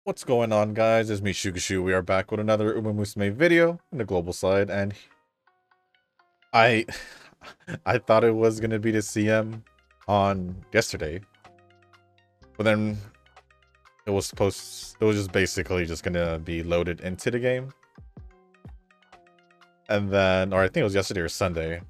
What's going on, guys? It's me, Shugashu. We are back with another umamusume video in the global side, and I I thought it was gonna be the CM on yesterday, but then it was just basically just gonna be loaded into the game, and then, or I think it was yesterday or Sunday.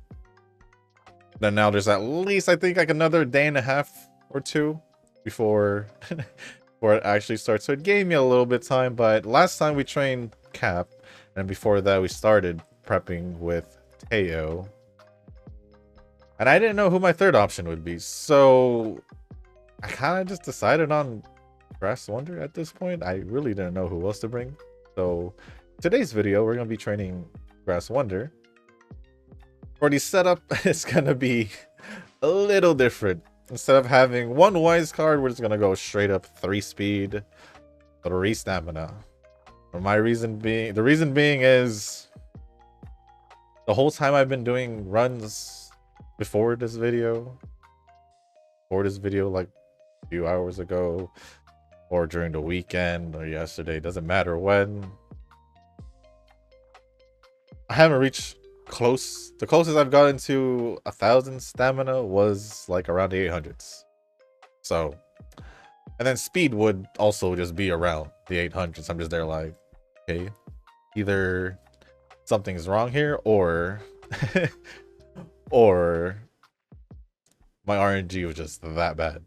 Then now there's at least, I think, like another day and a half or two before before it actually starts. So it gave me a little bit of time, but last time we trained Cap, and before that we started prepping with Teo. And I didn't know who my third option would be, so I kind of just decided on Grass Wonder at this point. I really didn't know who else to bring. So today's video, we're going to be training Grass Wonder. For the setup, it's going to be a little different. Instead of having one wise card, we're just going to go straight up 3 speed, 3 stamina. For my reason being, the reason being is the whole time I've been doing runs before this video, like a few hours ago, or during the weekend, or yesterday, doesn't matter when, I haven't reached close. The closest I've gotten to 1,000 stamina was like around the 800s. So, and then speed would also just be around the 800s. I'm just there like, okay, either something's wrong here, or or my RNG was just that bad.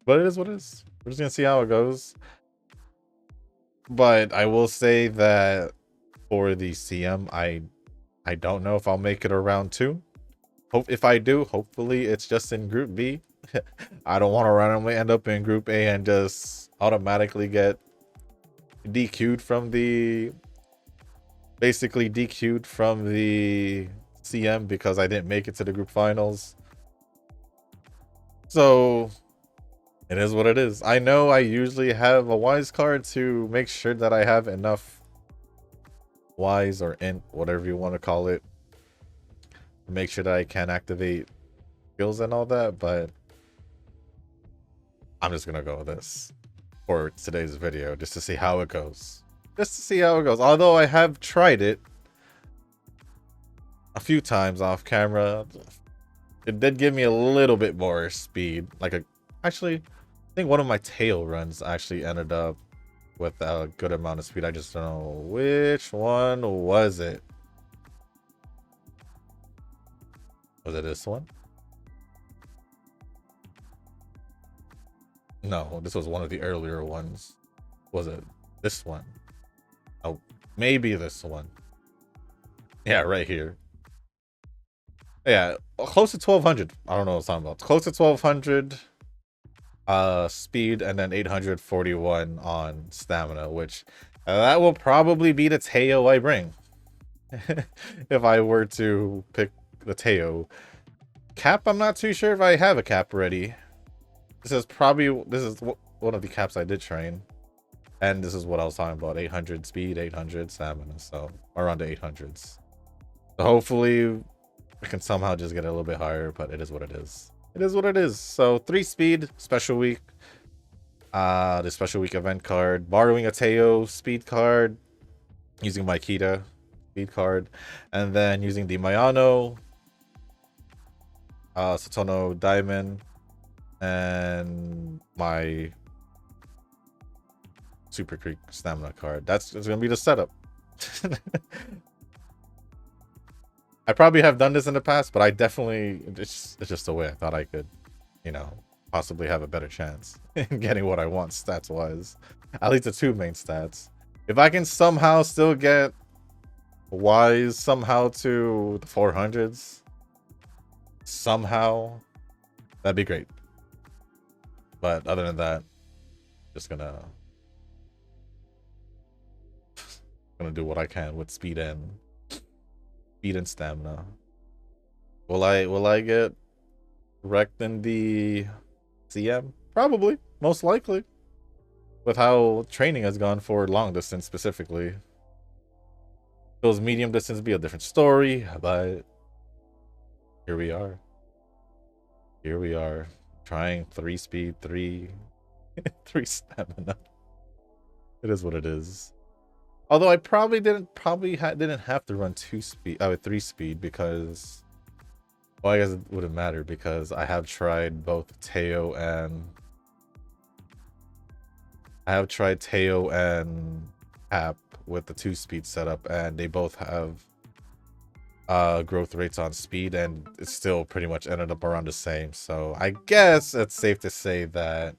But it is what it is. We're just gonna see how it goes. But I will say that for the CM, I don't know if I'll make it around 2. If I do, hopefully it's just in Group B. I don't want to randomly end up in Group A and just automatically get DQ'd from the, basically DQ'd from the CM because I didn't make it to the group finals. So it is what it is. I know I usually have a wise card to make sure that I have enough wise or int, whatever you want to call it, to make sure that I can activate skills and all that, but I'm just gonna go with this for today's video just to see how it goes. Although I have tried it a few times off camera, it did give me a little bit more speed. Actually, I think one of my tail runs actually ended up with a good amount of speed. I just don't know which one was it. Was it this one? No, this was one of the earlier ones. Was it this one? Oh, maybe this one. Yeah, right here. Yeah, close to 1200. I don't know what I'm talking about. Close to 1200 speed, and then 841 on stamina, which that will probably be the Teo I bring. If I were to pick the Teo. Cap, I'm not too sure if I have a cap ready. This is one of the caps I did train, and this is what I was talking about: 800 speed, 800 stamina, so around the 800s. So hopefully I can somehow just get a little bit higher, but it is what it is. It is what it is. So 3 speed, special week. The special week event card. Borrowing a Teo speed card. Using my Kita speed card. And then using the Mayano. Satono Diamond. And my Super Creek stamina card. That's going to be the setup. I probably have done this in the past, but I definitely, it's just the way I thought I could, possibly have a better chance in getting what I want stats wise. At least the 2 main stats. If I can somehow still get wise somehow to the 400s, somehow, that'd be great. But other than that, just gonna do what I can with speed and stamina. Will I get wrecked in the CM? Probably, most likely, with how training has gone for long distance specifically. Feels medium distance be a different story, but here we are. Here we are. Trying 3 speed, 3 3 stamina. It is what it is. Although I probably didn't have to run 2 speed, 3 speed because, well, I guess it wouldn't matter because I have tried both Teo and Hap with the 2 speed setup, and they both have growth rates on speed, and it still pretty much ended up around the same. So I guess it's safe to say that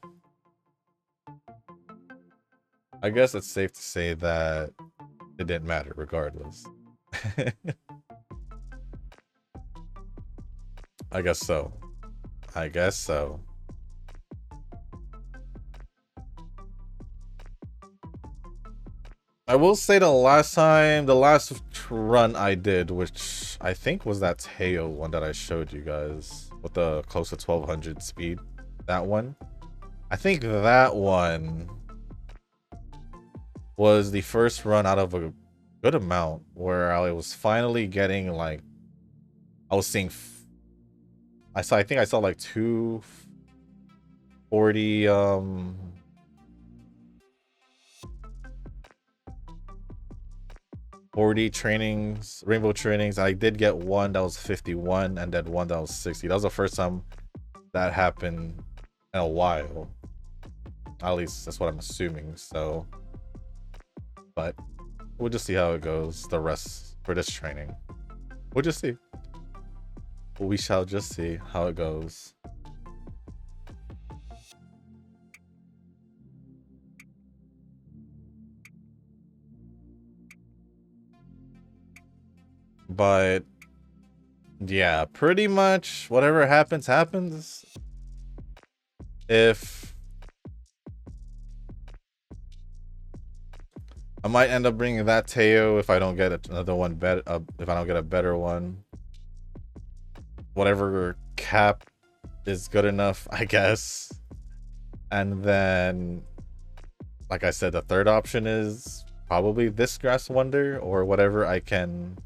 it didn't matter regardless. I guess so. I will say the last run I did, which I think was that Teo one that I showed you guys with the close to 1200 speed, that one. I think that one was the first run out of a good amount where I was finally getting like, I was seeing, I think I saw like 240 40 trainings, rainbow trainings. I did get one that was 51 and then one that was 60. That was the first time that happened in a while. At least that's what I'm assuming. So, but we'll just see how it goes the rest for this training. We'll just see. We shall just see how it goes. But yeah, pretty much whatever happens, happens. If I might end up bringing that Teo if I don't get another one better, if I don't get a better one. Whatever cap is good enough, I guess. And then, like I said, the third option is probably this Grass Wonder or whoever I can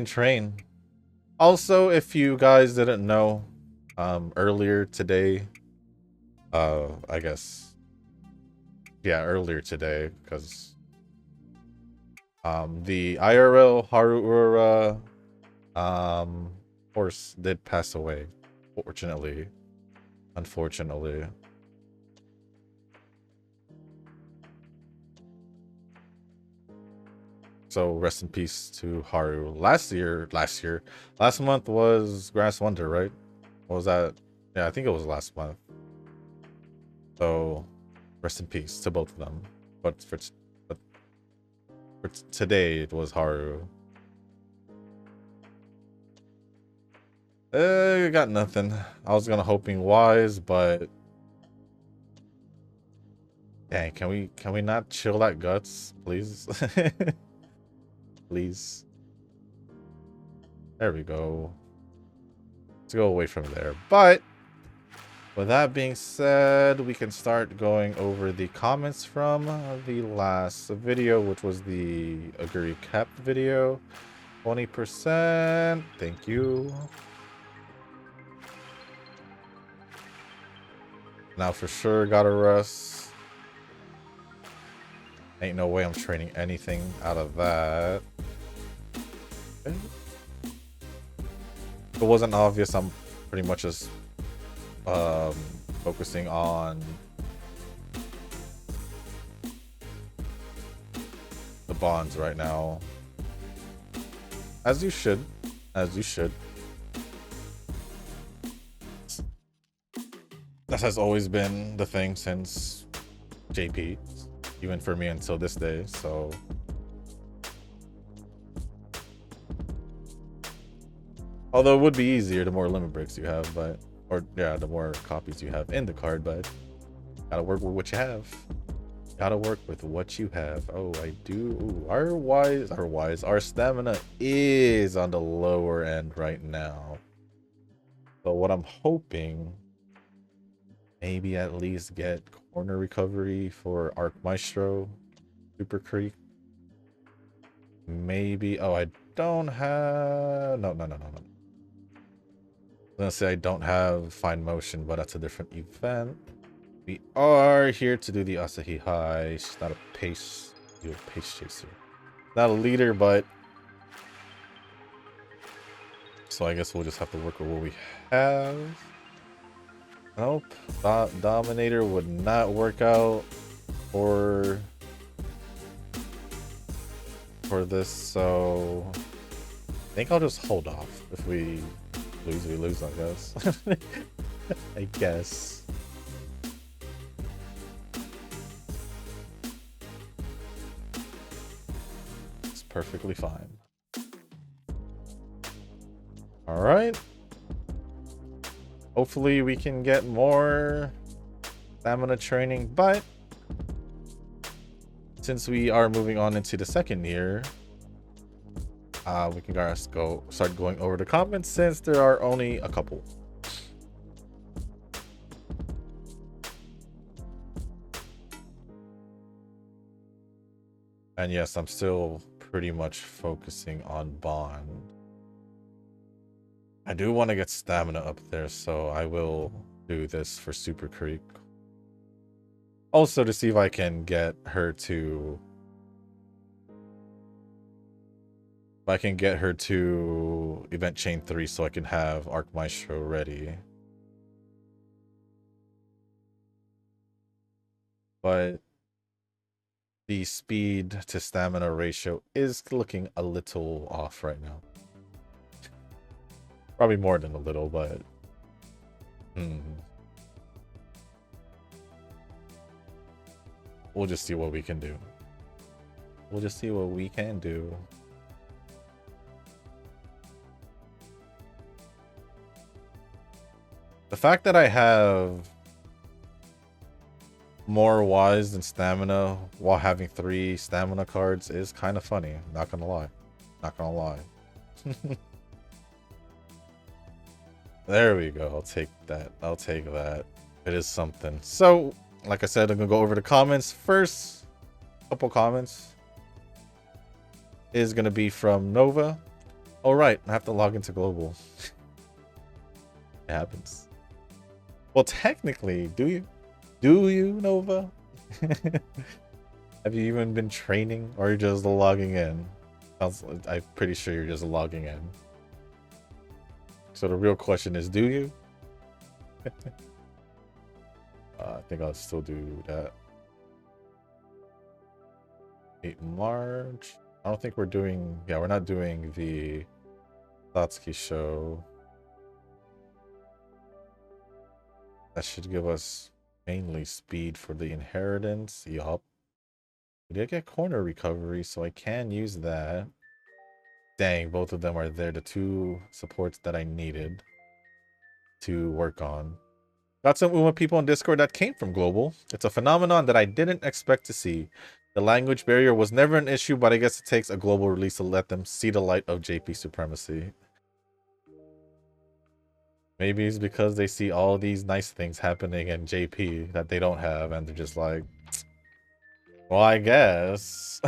train. Also, if you guys didn't know, earlier today, I guess, yeah, earlier today, because the IRL Haru Ura horse did pass away, unfortunately. So rest in peace to Haru. Last month was Grass Wonder, right? What was that? Yeah, I think it was last month. So rest in peace to both of them. But for today, it was Haru. Got nothing. I was hoping Wise, but dang, can we not chill at Guts, please? Please. There we go. Let's go away from there. But with that being said, we can start going over the comments from the last video, which was the Agree Cap video. 20%. Thank you. Now for sure gotta rest. Ain't no way I'm training anything out of that. If it wasn't obvious, I'm pretty much just focusing on the bonds right now. As you should. That has always been the thing since JP, even for me until this day, so. Although it would be easier the more limit breaks you have, but, or yeah, the more copies you have in the card, but gotta work with what you have. Oh, I do. Ooh, our stamina is on the lower end right now. So what I'm hoping, maybe at least get corner recovery for Arc Maestro, Super Creek. maybe... Oh, I don't have... No. I was gonna say I don't have fine motion, but that's a different event. We are here to do the Asahi High. She's not a pace chaser. Not a leader, but... So I guess we'll just have to work with what we have. Nope. Dominator would not work out for this, so I think I'll just hold off. If we lose, we lose, I guess. I guess. It's perfectly fine. All right. Hopefully we can get more stamina training, but since we are moving on into the second year, we can start going over the comments since there are only a couple. And yes, I'm still pretty much focusing on Bond. I do want to get stamina up there, so I will do this for Super Creek. Also to see if I can get her to... If I can get her to Event Chain 3 so I can have Arc Maestro ready. But the speed to stamina ratio is looking a little off right now. Probably more than a little, but... We'll just see what we can do. We'll just see what we can do. The fact that I have more Ys than stamina while having 3 stamina cards is kind of funny. Not gonna lie. Not gonna lie. There we go. I'll take that. I'll take that. It is something. So, like I said, I'm gonna go over the comments. First couple comments is gonna be from Nova. All right, I have to log into global. It happens. Well, technically, do you? Do you, Nova? Have you even been training, or are you just logging in? I'm pretty sure you're just logging in. So the real question is, do you? I think I'll still do that. 8 March. I don't think we're doing... Yeah, we're not doing the Satsuki show. That should give us mainly speed for the inheritance. Yup. We did get corner recovery, so I can use that. Dang, both of them are there. The 2 supports that I needed to work on. Got some UMA people on Discord that came from global. It's a phenomenon that I didn't expect to see. The language barrier was never an issue, but I guess it takes a global release to let them see the light of JP supremacy. Maybe it's because they see all these nice things happening in JP that they don't have, and they're just like, well, I guess.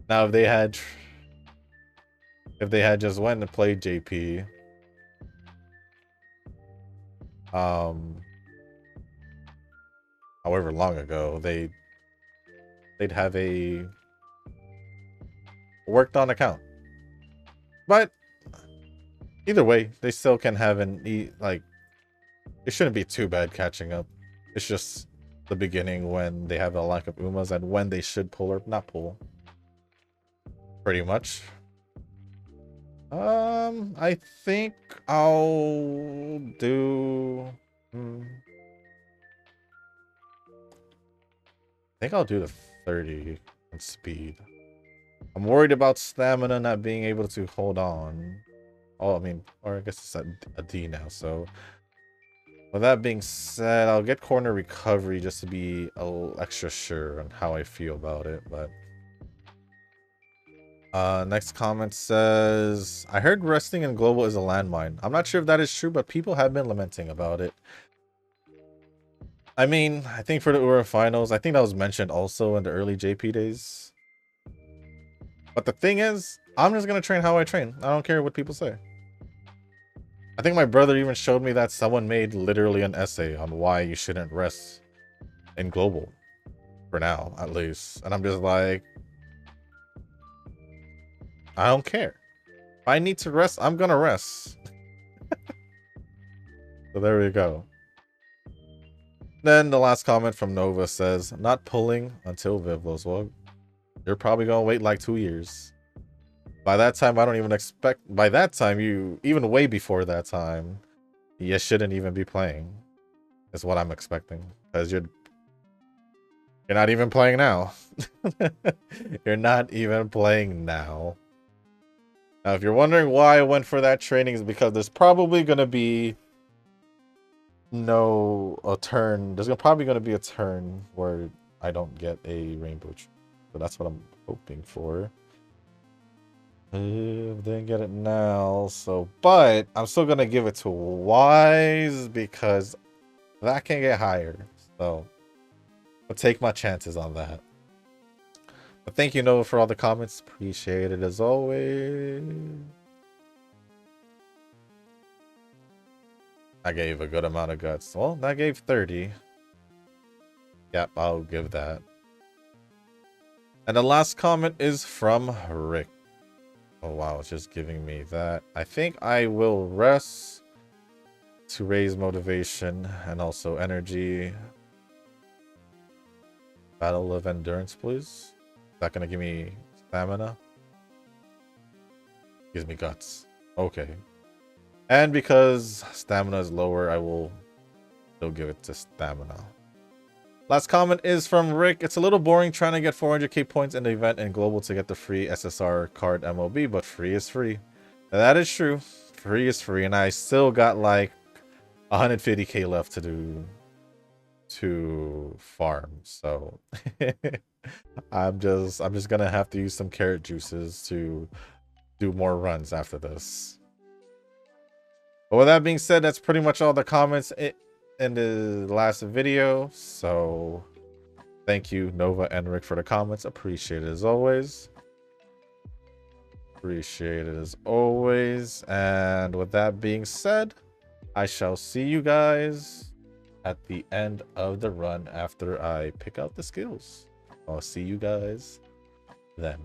Now, if they had just went and played JP, however long ago, they'd have a worked on account. But either way, they still can have it shouldn't be too bad catching up. It's just the beginning when they have a lack of UMAs and when they should pull or not pull. Pretty much. I think I'll do... I think I'll do the 30 on speed. I'm worried about stamina not being able to hold on. Oh, I mean, or I guess it's a D now, so... With that being said, I'll get corner recovery just to be a little extra sure on how I feel about it, but... Next comment says, I heard resting in global is a landmine. I'm not sure if that is true, but people have been lamenting about it. I mean, I think for the URA Finals, I think that was mentioned also in the early JP days. But the thing is, I'm just gonna train how I train. I don't care what people say. I think my brother even showed me that someone made literally an essay on why you shouldn't rest in global. For now, at least. And I'm just like, I don't care. If I need to rest, I'm gonna rest. So there we go. Then the last comment from Nova says, not pulling until Vivlos. Well, you're probably gonna wait like 2 years. By that time, I don't even expect... By that time, you... Even way before that time, you shouldn't even be playing. Is what I'm expecting. Because you're not even playing now. You're not even playing now. Now, if you're wondering why I went for that training, is because there's probably going to be a turn. There's probably going to be a turn where I don't get a rainbow tree. So that's what I'm hoping for. Didn't get it now, so... But I'm still going to give it to Wise because that can get higher. So I'll take my chances on that. But thank you, Nova, for all the comments. Appreciate it as always. I gave a good amount of guts. Well, I gave 30. Yep, I'll give that. And the last comment is from Rick. Oh, wow, it's just giving me that. I think I will rest to raise motivation and also energy. Battle of Endurance, please. Is that going to give me stamina? Gives me guts. Okay. And because stamina is lower, I will still give it to stamina. Last comment is from Rick. It's a little boring trying to get 400k points in the event and global to get the free SSR card MOB, but free is free. And that is true. Free is free, and I still got like 150k left to do to farm. So I'm just gonna have to use some carrot juices to do more runs after this. But with that being said, that's pretty much all the comments in the last video. So thank you, Nova and Rick, for the comments. Appreciate it as always. Appreciate it as always. And with that being said, I shall see you guys at the end of the run after I pick out the skills. I'll see you guys then.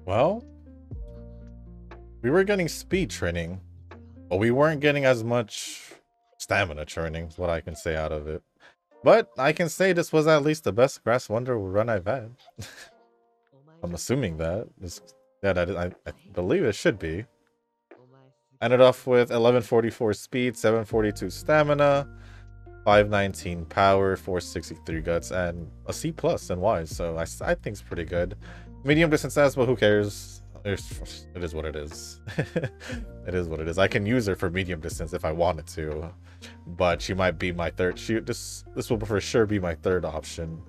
Well, we were getting speed training, but we weren't getting as much stamina training, is what I can say out of it. But I can say this was at least the best Grass Wonder run I've had. I'm assuming that. I believe it should be. Ended off with 1144 speed, 742 stamina, 519 power, 463 guts, and a C plus and wise. So I think it's pretty good. Medium distance as well, who cares? It is what it is. It is what it is. I can use her for medium distance if I wanted to, but she might be my third. This will for sure be my third option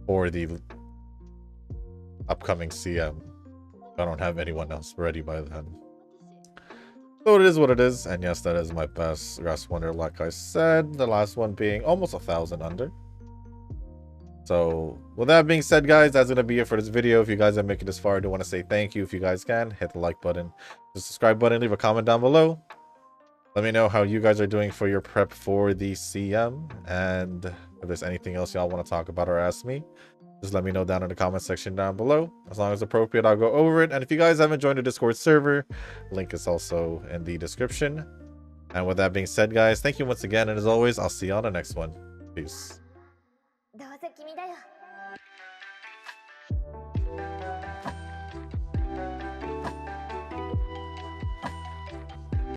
for the upcoming CM. I don't have anyone else ready by then. So it is what it is, and yes, that is my best Grass Wonder, like I said. The last one being almost 1,000 under. So with that being said, guys, that's gonna be it for this video. If you guys are making this far, I do want to say thank you. If you guys can, hit the like button, the subscribe button, leave a comment down below. Let me know how you guys are doing for your prep for the CM, and if there's anything else y'all want to talk about or ask me, just let me know down in the comment section down below. As long as appropriate, I'll go over it. And if you guys haven't joined the Discord server, link is also in the description. And with that being said, guys, thank you once again, and as always, I'll see you on the next one. Peace. どうせ君だよ。